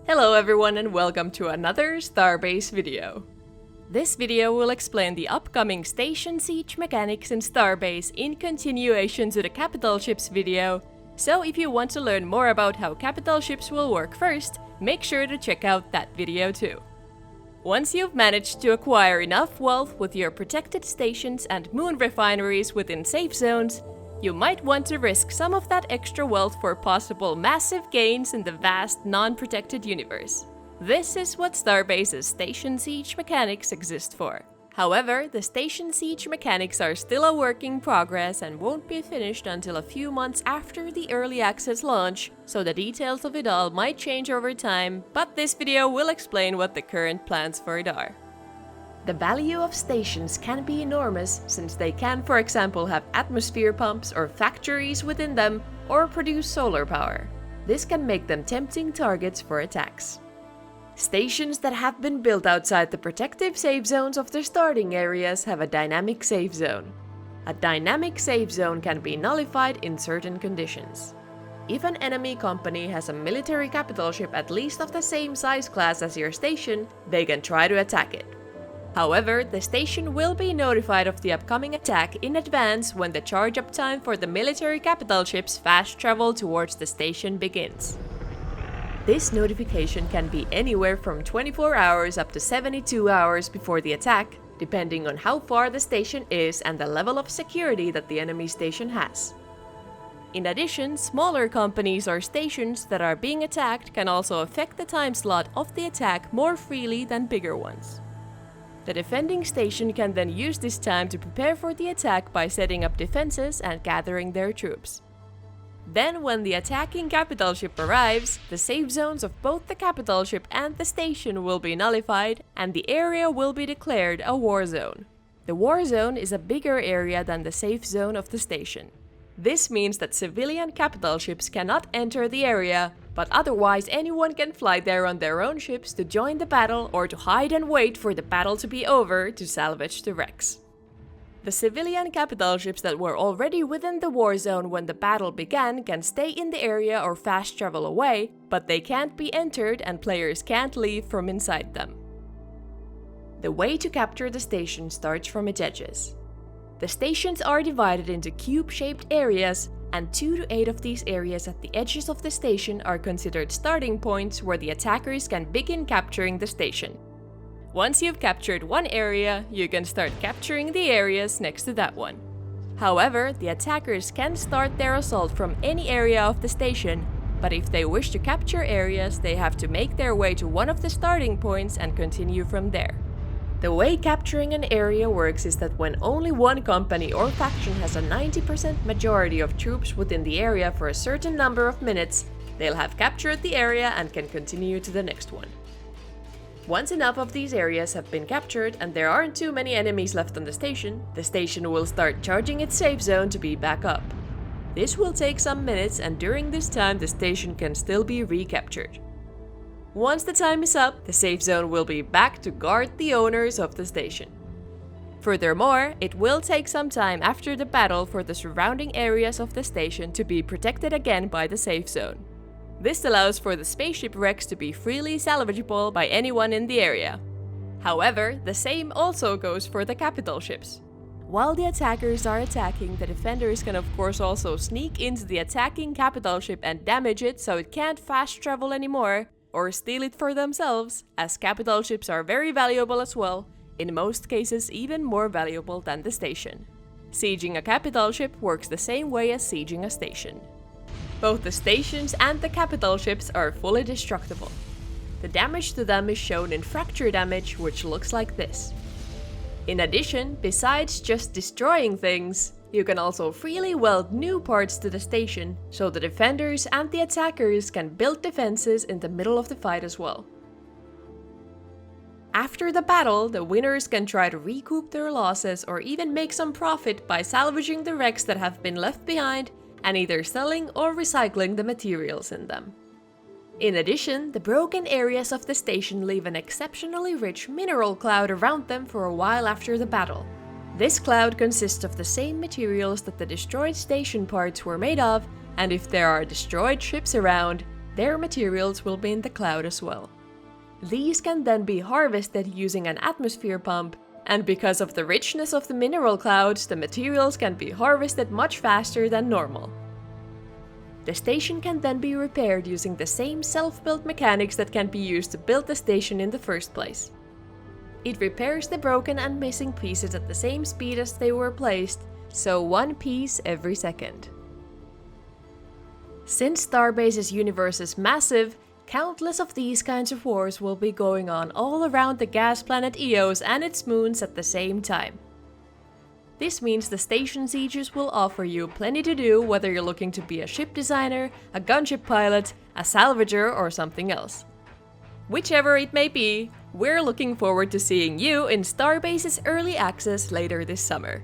Hello everyone and welcome to another Starbase video. This video will explain the upcoming station siege mechanics in Starbase in continuation to the capital ships video, so if you want to learn more about how capital ships will work first, make sure to check out that video too. Once you've managed to acquire enough wealth with your protected stations and moon refineries within safe zones, you might want to risk some of that extra wealth for possible massive gains in the vast non-protected universe. This is what Starbase's station siege mechanics exist for. However, the station siege mechanics are still a work in progress and won't be finished until a few months after the early access launch, so the details of it all might change over time, but this video will explain what the current plans for it are. The value of stations can be enormous since they can, for example, have atmosphere pumps or factories within them or produce solar power. This can make them tempting targets for attacks. Stations that have been built outside the protective safe zones of their starting areas have a dynamic safe zone. A dynamic safe zone can be nullified in certain conditions. If an enemy company has a military capital ship at least of the same size class as your station, they can try to attack it. However, the station will be notified of the upcoming attack in advance when the charge-up time for the military capital ship's fast travel towards the station begins. This notification can be anywhere from 24 hours up to 72 hours before the attack, depending on how far the station is and the level of security that the enemy station has. In addition, smaller companies or stations that are being attacked can also affect the time slot of the attack more freely than bigger ones. The defending station can then use this time to prepare for the attack by setting up defenses and gathering their troops. Then, when the attacking capital ship arrives, the safe zones of both the capital ship and the station will be nullified, and the area will be declared a war zone. The war zone is a bigger area than the safe zone of the station. This means that civilian capital ships cannot enter the area, but otherwise anyone can fly there on their own ships to join the battle or to hide and wait for the battle to be over to salvage the wrecks. The civilian capital ships that were already within the war zone when the battle began can stay in the area or fast travel away, but they can't be entered and players can't leave from inside them. The way to capture the station starts from its edges. The stations are divided into cube-shaped areas, and 2 to 8 of these areas at the edges of the station are considered starting points where the attackers can begin capturing the station. Once you've captured one area, you can start capturing the areas next to that one. However, the attackers can start their assault from any area of the station, but if they wish to capture areas, they have to make their way to one of the starting points and continue from there. The way capturing an area works is that when only one company or faction has a 90% majority of troops within the area for a certain number of minutes, they'll have captured the area and can continue to the next one. Once enough of these areas have been captured and there aren't too many enemies left on the station will start charging its safe zone to be back up. This will take some minutes, and during this time the station can still be recaptured. Once the time is up, the safe zone will be back to guard the owners of the station. Furthermore, it will take some time after the battle for the surrounding areas of the station to be protected again by the safe zone. This allows for the spaceship wrecks to be freely salvageable by anyone in the area. However, the same also goes for the capital ships. While the attackers are attacking, the defenders can of course also sneak into the attacking capital ship and damage it so it can't fast travel anymore, or steal it for themselves, as capital ships are very valuable as well, in most cases even more valuable than the station. Sieging a capital ship works the same way as sieging a station. Both the stations and the capital ships are fully destructible. The damage to them is shown in fracture damage, which looks like this. In addition, besides just destroying things, you can also freely weld new parts to the station, so the defenders and the attackers can build defenses in the middle of the fight as well. After the battle, the winners can try to recoup their losses or even make some profit by salvaging the wrecks that have been left behind and either selling or recycling the materials in them. In addition, the broken areas of the station leave an exceptionally rich mineral cloud around them for a while after the battle. This cloud consists of the same materials that the destroyed station parts were made of, and if there are destroyed ships around, their materials will be in the cloud as well. These can then be harvested using an atmosphere pump, and because of the richness of the mineral clouds, the materials can be harvested much faster than normal. The station can then be repaired using the same self-built mechanics that can be used to build the station in the first place. It repairs the broken and missing pieces at the same speed as they were placed, so one piece every second. Since Starbase's universe is massive, countless of these kinds of wars will be going on all around the gas planet Eos and its moons at the same time. This means the station sieges will offer you plenty to do, whether you're looking to be a ship designer, a gunship pilot, a salvager, or something else. Whichever it may be, we're looking forward to seeing you in Starbase's early access later this summer.